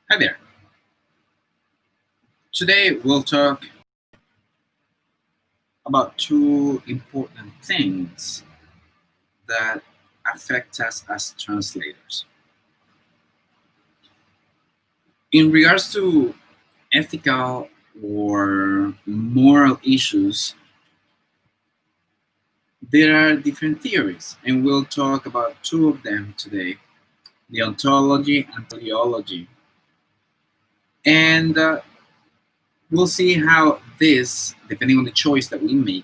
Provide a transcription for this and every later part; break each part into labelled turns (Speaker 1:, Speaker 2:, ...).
Speaker 1: Hi there. Today we'll talk about two important things that affect us as translators. In regards to ethical or moral issues, there are different theories, and we'll talk about two of them today: deontology and teleology. And we'll see how this, depending on the choice that we make,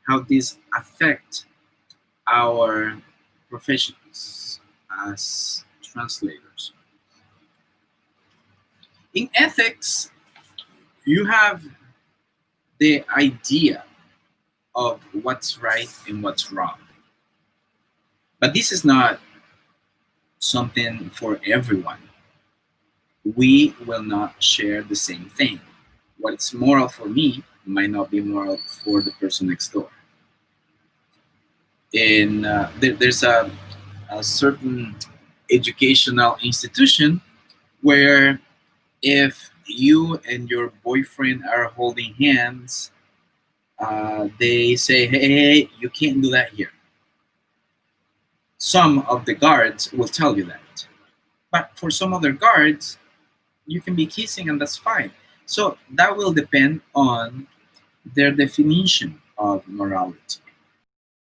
Speaker 1: how this affect our professions as translators. In ethics, you have the idea of what's right and what's wrong. But this is not something for everyone. We will not share the same thing. What's moral for me might not be moral for the person next door. And there's a certain educational institution where if you and your boyfriend are holding hands, they say, hey, you can't do that here. Some of the guards will tell you that. But for some other guards, you can be kissing and that's fine. So that will depend on their definition of morality,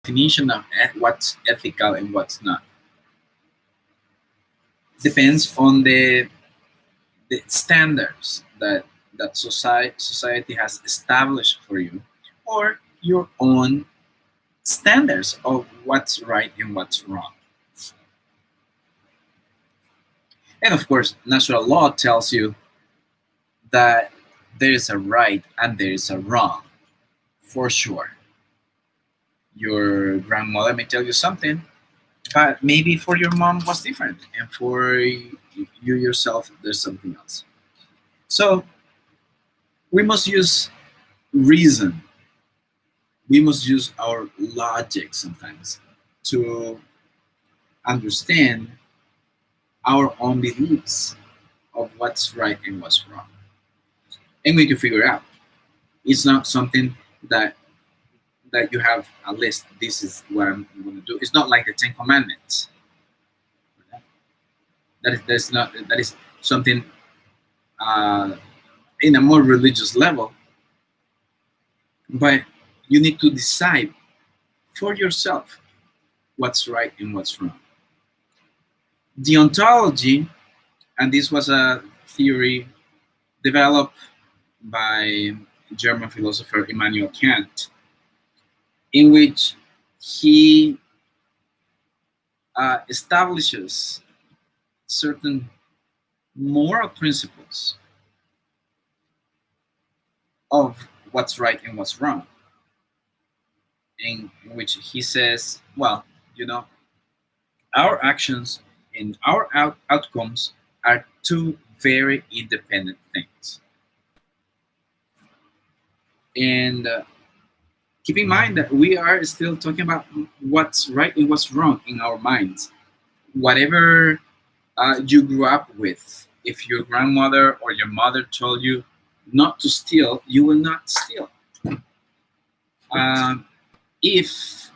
Speaker 1: definition of what's ethical and what's not. Depends on the standards that society has established for you, or your own standards of what's right and what's wrong. And of course, natural law tells you that there is a right and there is a wrong, for sure. Your grandmother may tell you something, but maybe for your mom was different, and for you yourself, there's something else. So we must use reason. We must use our logic sometimes to understand our own beliefs of what's right and what's wrong. And we need to figure out. It's not something that you have a list. This is what I'm going to do. It's not like the Ten Commandments. That is something uh, in a more religious level. But you need to decide for yourself what's right and what's wrong. Deontology, and this was a theory developed by German philosopher Immanuel Kant, in which he establishes certain moral principles of what's right and what's wrong, in which he says, well, you know, our actions and our outcomes are two very independent things. And keep in mind that we are still talking about what's right and what's wrong in our minds. Whatever you grew up with, if your grandmother or your mother told you not to steal, you will not steal. Um, if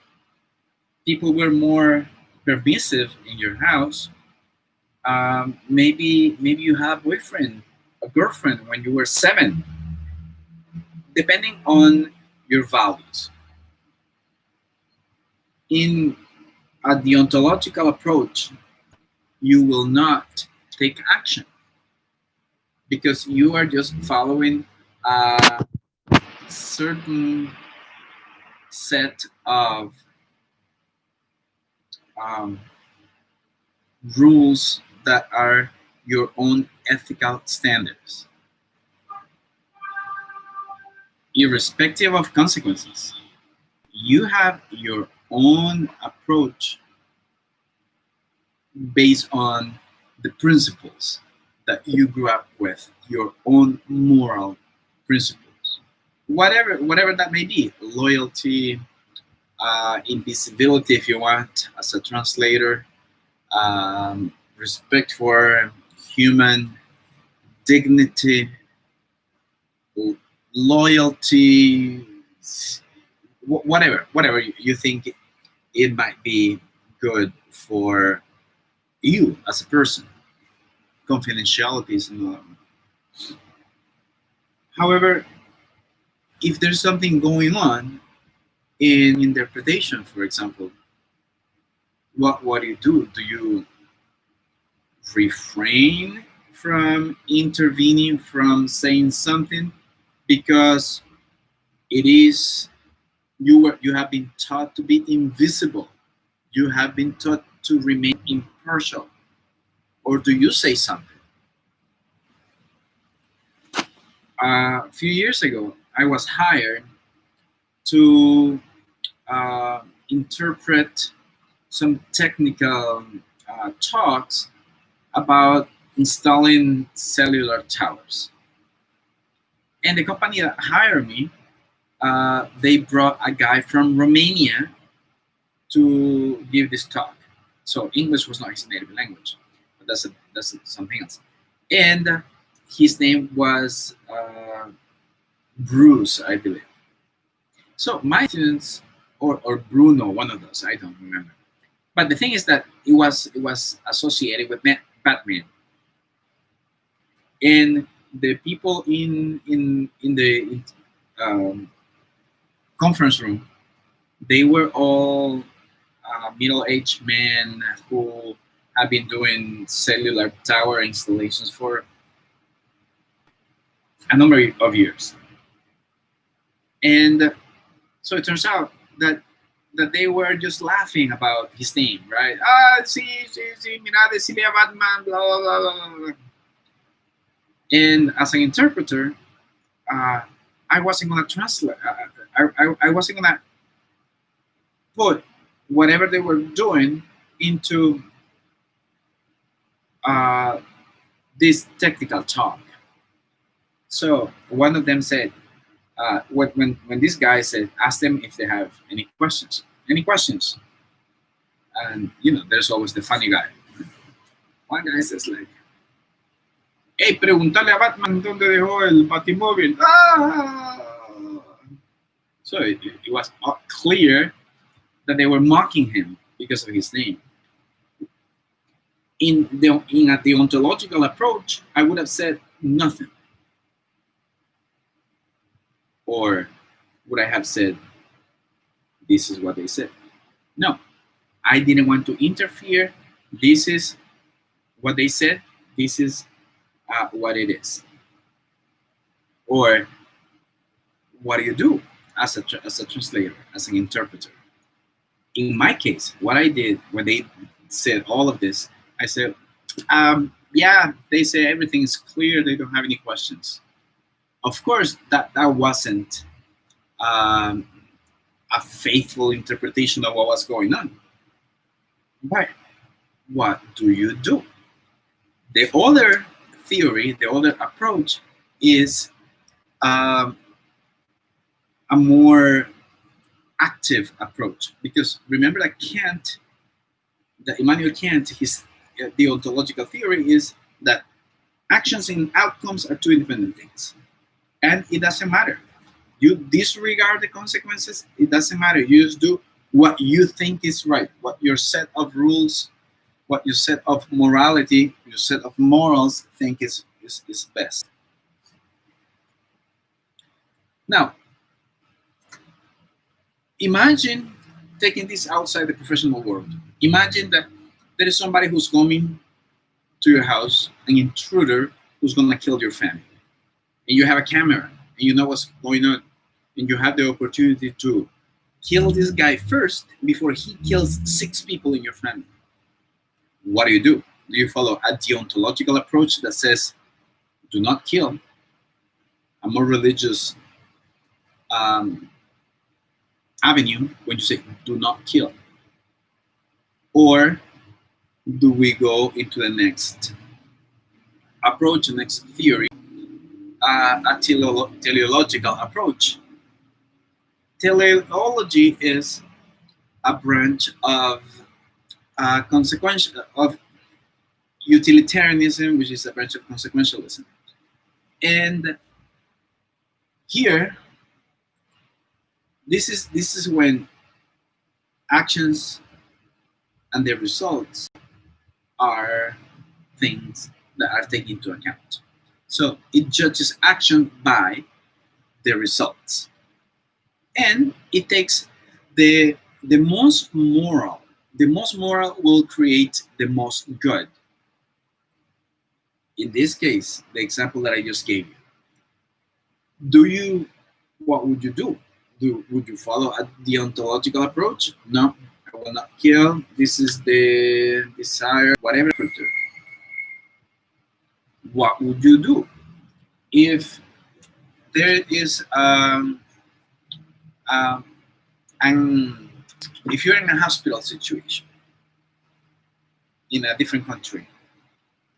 Speaker 1: people were more permissive in your house, maybe you had a boyfriend, a girlfriend when you were 7, depending on your values. In a deontological approach, you will not take action because you are just following a certain set of um, rules that are your own ethical standards, irrespective of consequences. You have your own approach based on the principles that you grew up with, your own moral principles, whatever that may be, loyalty, invisibility, if you want, as a translator, respect for human. dignity, loyalty, whatever you think it might be good for you as a person. Confidentiality is another one. However, if there's something going on in interpretation, for example, what do you do? Do you refrain from intervening, from saying something because it is you have been taught to be invisible, you have been taught to remain impartial, or do you say something? A few years ago, I was hired to interpret some technical talks about installing cellular towers. And the company that hired me, they brought a guy from Romania to give this talk. So English was not his native language, but that's something else. And his name was Bruce, I believe. So my students, or Bruno, one of those, I don't remember. But the thing is that it was associated with Batman, and the people in the um, conference room, they were all middle-aged men who have been doing cellular tower installations for a number of years. And so it turns out that they were just laughing about his name, right? Ah, sí, mira, decirle a Batman, blah, blah, blah, blah, blah. And as an interpreter, uh, I wasn't gonna translate. I wasn't gonna put whatever they were doing into uh, this technical talk. So one of them said, when this guy said, ask them if they have any questions. Any questions? And there's always the funny guy. One guy says like, hey, preguntale a Batman dónde dejó el Batimóvil. Ah! So it was clear that they were mocking him because of his name. In a deontological approach, I would have said nothing. Or would I have said, this is what they said? No, I didn't want to interfere. This is what they said. This is what it is. Or what do you do as a translator, as an interpreter? In my case, what I did when they said all of this, I said, yeah, they say everything is clear. They don't have any questions. Of course, that wasn't a faithful interpretation of what was going on. But what do you do? The other theory, the other approach is a more active approach. Because remember that Immanuel Kant, his deontological theory is that actions and outcomes are two independent things. And it doesn't matter. You disregard the consequences, it doesn't matter. You just do what you think is right, what your set of rules, what your set of morality, your set of morals think is best. Now, imagine taking this outside the professional world. Imagine that there is somebody who's coming to your house, an intruder who's going to kill your family. And you have a camera, and you know what's going on, and you have the opportunity to kill this guy first before he kills 6 people in your family. What do? Do you follow a deontological approach that says, do not kill? A more religious avenue when you say, do not kill? Or do we go into the next approach, the next theory, a teleological approach? Teleology is a branch of consequential of utilitarianism, which is a branch of consequentialism. And here, this is when actions and their results are things that are taken into account. So it judges action by the results, and it takes the most moral. The most moral will create the most good. In this case, the example that I just gave you, do you what would you do? Would you follow a deontological approach? No, I will not kill. This is the desire, whatever. What would you do if there is um, an if you're in a hospital situation in a different country,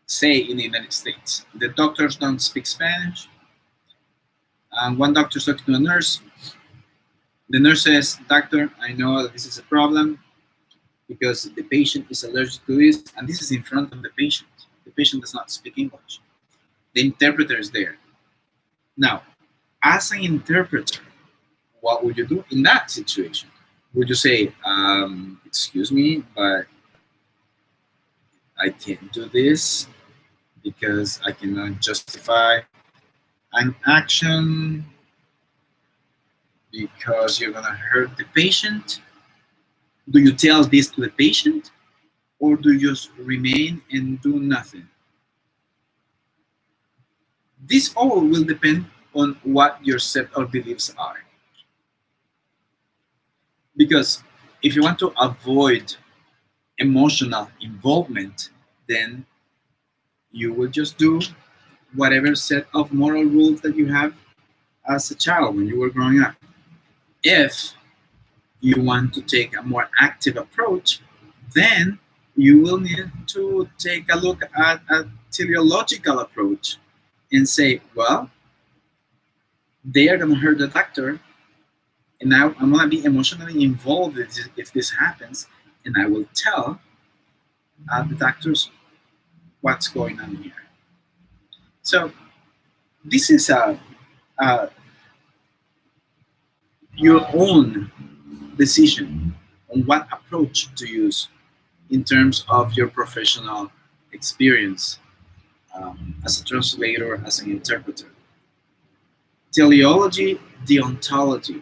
Speaker 1: say in the United States, the doctors don't speak Spanish, and one doctor's talking to a nurse. The nurse says, "Doctor, I know that this is a problem because the patient is allergic to this," and this is in front of the patient. The patient does not speak English. The interpreter is there. Now, as an interpreter, what would you do in that situation? Would you say, "Excuse me, but I can't do this because I cannot justify an action because you're gonna hurt the patient"? Do you tell this to the patient, or do you just remain and do nothing? This all will depend on what your set of beliefs are. Because if you want to avoid emotional involvement, then you will just do whatever set of moral rules that you have as a child when you were growing up. If you want to take a more active approach, then you will need to take a look at a teleological approach and say, well, they are going to hurt the doctor, and now I'm going to be emotionally involved if this happens, and I will tell the doctors what's going on here. So this is a your own decision on what approach to use in terms of your professional experience as a translator, as an interpreter. Teleology, deontology,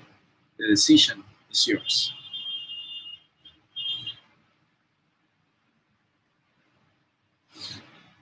Speaker 1: the decision is yours.